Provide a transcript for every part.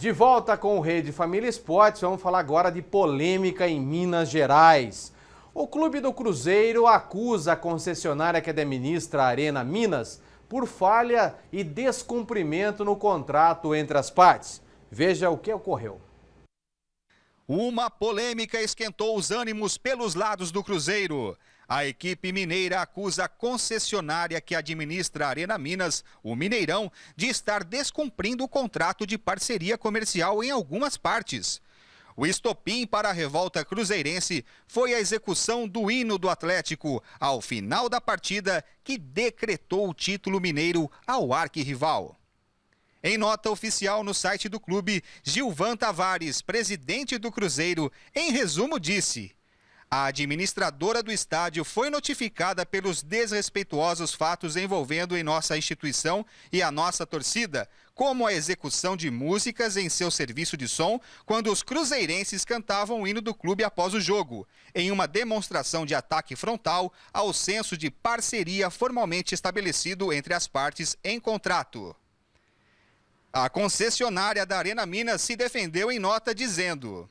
De volta com o Rede Família Esportes, vamos falar agora de polêmica em Minas Gerais. O Clube do Cruzeiro acusa a concessionária que administra a Arena Minas por falha e descumprimento no contrato entre as partes. Veja o que ocorreu. Uma polêmica esquentou os ânimos pelos lados do Cruzeiro. A equipe mineira acusa a concessionária que administra a Arena Minas, o Mineirão, de estar descumprindo o contrato de parceria comercial em algumas partes. O estopim para a revolta cruzeirense foi a execução do hino do Atlético ao final da partida, que decretou o título mineiro ao arquirrival. Em nota oficial no site do clube, Gilvan Tavares, presidente do Cruzeiro, em resumo disse: a administradora do estádio foi notificada pelos desrespeituosos fatos envolvendo em nossa instituição e a nossa torcida, como a execução de músicas em seu serviço de som quando os cruzeirenses cantavam o hino do clube após o jogo, em uma demonstração de ataque frontal ao senso de parceria formalmente estabelecido entre as partes em contrato. A concessionária da Arena Minas se defendeu em nota dizendo: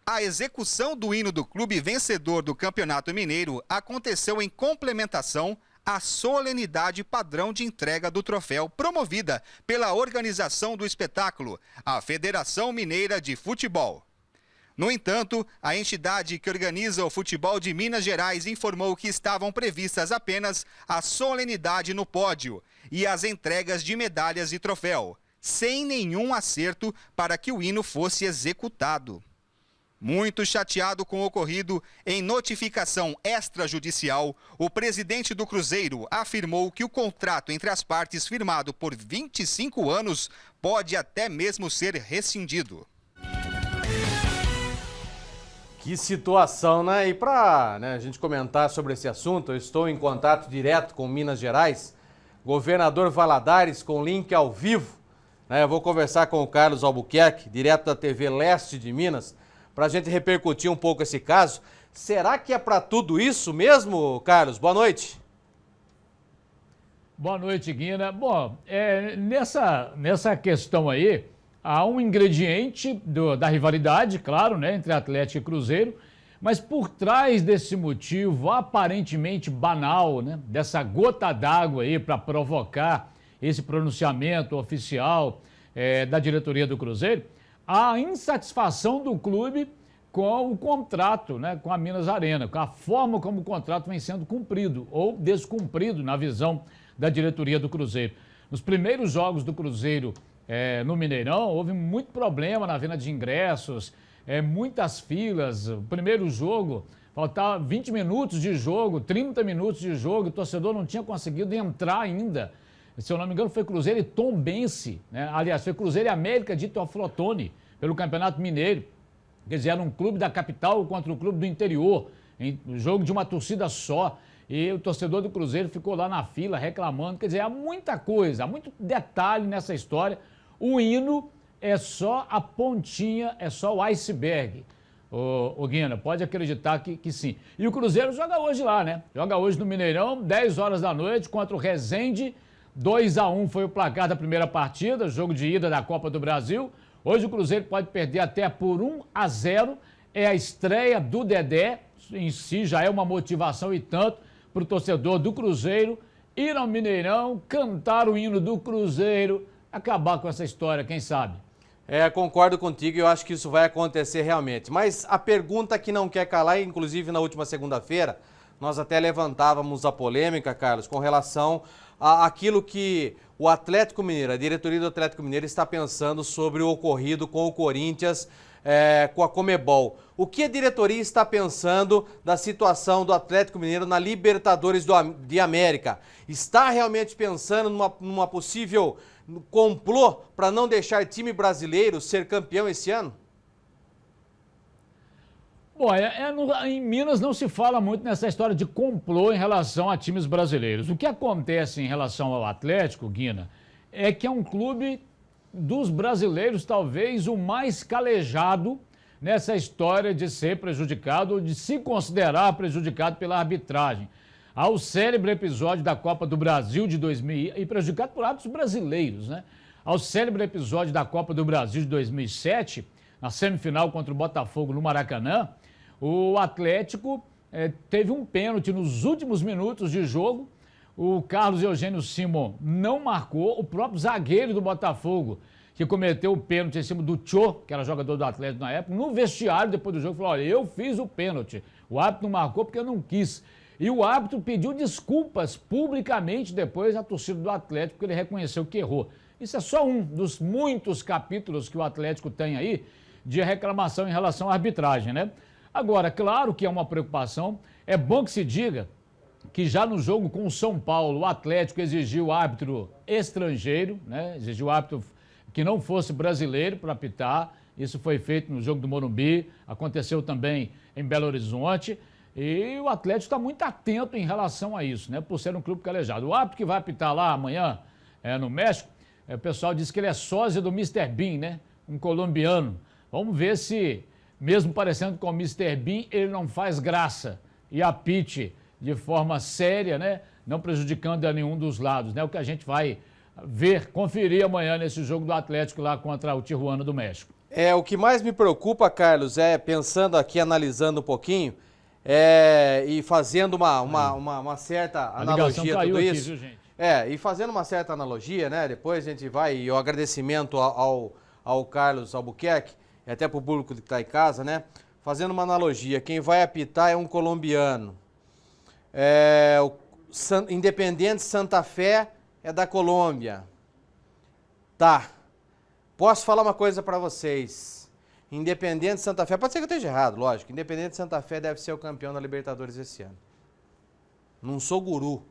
a execução do hino do clube vencedor do Campeonato Mineiro aconteceu em complementação à solenidade padrão de entrega do troféu promovida pela organização do espetáculo, a Federação Mineira de Futebol. No entanto, a entidade que organiza o futebol de Minas Gerais informou que estavam previstas apenas a solenidade no pódio e as entregas de medalhas e troféu, sem nenhum acerto para que o hino fosse executado. Muito chateado com o ocorrido, em notificação extrajudicial, o presidente do Cruzeiro afirmou que o contrato entre as partes, firmado por 25 anos, pode até mesmo ser rescindido. Que situação, né? E para a gente comentar sobre esse assunto, eu estou em contato direto com Minas Gerais, governador Valadares, com link ao vivo. Eu vou conversar com o Carlos Albuquerque, direto da TV Leste de Minas, para a gente repercutir um pouco esse caso. Será que é para tudo isso mesmo, Carlos? Boa noite. Boa noite, Guina. Bom, nessa questão aí, há um ingrediente da rivalidade, claro, né, entre Atlético e Cruzeiro, mas por trás desse motivo aparentemente banal, né, dessa gota d'água aí para provocar esse pronunciamento oficial da diretoria do Cruzeiro, a insatisfação do clube com o contrato, né, com a Minas Arena, com a forma como o contrato vem sendo cumprido ou descumprido na visão da diretoria do Cruzeiro. Nos primeiros jogos do Cruzeiro no Mineirão, houve muito problema na venda de ingressos, muitas filas. O primeiro jogo, faltava 20 minutos de jogo, 30 minutos de jogo, o torcedor não tinha conseguido entrar ainda. Se eu não me engano, foi Cruzeiro e Tombense, né? Aliás, foi Cruzeiro e América de Teoflotone, pelo Campeonato Mineiro. Quer dizer, era um clube da capital contra um clube do interior, em jogo de uma torcida só. E o torcedor do Cruzeiro ficou lá na fila reclamando. Quer dizer, há muita coisa, há muito detalhe nessa história. O hino é só a pontinha, é só o iceberg. Ô Guina, pode acreditar que sim. E o Cruzeiro joga hoje lá, né? Joga hoje no Mineirão, 10 horas da noite, contra o Resende. 2-1 foi o placar da primeira partida, jogo de ida da Copa do Brasil. Hoje o Cruzeiro pode perder até por 1-0. É a estreia do Dedé, em si já é uma motivação e tanto para o torcedor do Cruzeiro ir ao Mineirão, cantar o hino do Cruzeiro, acabar com essa história, quem sabe? Concordo contigo, eu acho que isso vai acontecer realmente. Mas a pergunta que não quer calar, inclusive na última segunda-feira, nós até levantávamos a polêmica, Carlos, com relação àquilo que o Atlético Mineiro, a diretoria do Atlético Mineiro está pensando sobre o ocorrido com o Corinthians, com a Conmebol. O que a diretoria está pensando da situação do Atlético Mineiro na Libertadores de América? Está realmente pensando numa possível complô para não deixar time brasileiro ser campeão esse ano? Bom, em Minas não se fala muito nessa história de complô em relação a times brasileiros. O que acontece em relação ao Atlético, Guina, é que é um clube dos brasileiros, talvez o mais calejado nessa história de ser prejudicado ou de se considerar prejudicado pela arbitragem. Ao célebre episódio da Copa do Brasil de 2000 e prejudicado por árbitros brasileiros, né? ao célebre episódio da Copa do Brasil de 2007, na semifinal contra o Botafogo no Maracanã, o Atlético teve um pênalti nos últimos minutos de jogo. O Carlos Eugênio Simon não marcou, o próprio zagueiro do Botafogo, que cometeu o pênalti em cima do Tchô, que era jogador do Atlético na época, no vestiário depois do jogo, falou: olha, eu fiz o pênalti, o árbitro não marcou porque eu não quis. E o árbitro pediu desculpas publicamente depois à torcida do Atlético, porque ele reconheceu que errou. Isso é só um dos muitos capítulos que o Atlético tem aí de reclamação em relação à arbitragem, né? Agora, claro que é uma preocupação, é bom que se diga que já no jogo com o São Paulo, o Atlético exigiu árbitro estrangeiro, né? Exigiu árbitro que não fosse brasileiro para apitar. Isso foi feito no jogo do Morumbi, aconteceu também em Belo Horizonte. E o Atlético está muito atento em relação a isso, né? Por ser um clube calejado. O árbitro que vai apitar lá amanhã, no México, o pessoal diz que ele é sósia do Mr. Bean, né? Um colombiano. Vamos ver se, mesmo parecendo com o Mr. Bean, ele não faz graça e apite de forma séria, né? Não prejudicando a nenhum dos lados, né? O que a gente vai ver, conferir amanhã nesse jogo do Atlético lá contra o Tijuana do México. O que mais me preocupa, Carlos, pensando aqui, analisando um pouquinho, e fazendo uma certa analogia a tudo aqui, isso. viu, gente? E fazendo uma certa analogia, né? Depois a gente vai, e o agradecimento ao Carlos Albuquerque, e até para o público que está em casa, né? Fazendo uma analogia, quem vai apitar é um colombiano. O Independiente Santa Fé é da Colômbia. Tá. Posso falar uma coisa para vocês. Independente Santa Fé, pode ser que eu esteja errado, lógico. Independente Santa Fé deve ser o campeão da Libertadores esse ano. Não sou guru,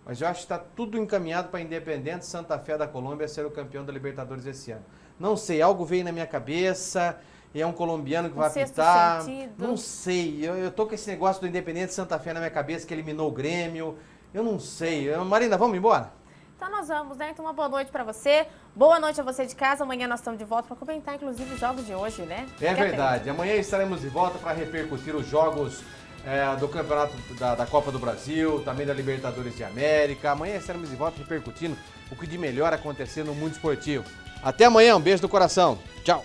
mas eu acho que está tudo encaminhado para Independente Santa Fé da Colômbia ser o campeão da Libertadores esse ano. Não sei, algo veio na minha cabeça, e é um colombiano que vai apitar. Não sei, eu tô com esse negócio do Independente Santa Fé na minha cabeça, que eliminou o Grêmio. Eu não sei. Marina, vamos embora? Então nós vamos, né? Então uma boa noite para você. Boa noite a você de casa. Amanhã nós estamos de volta para comentar, inclusive, os jogos de hoje, né? É verdade. Amanhã estaremos de volta para repercutir os jogos do Campeonato da Copa do Brasil, também da Libertadores de América. Amanhã estaremos de volta repercutindo o que de melhor acontecer no mundo esportivo. Até amanhã, um beijo do coração. Tchau.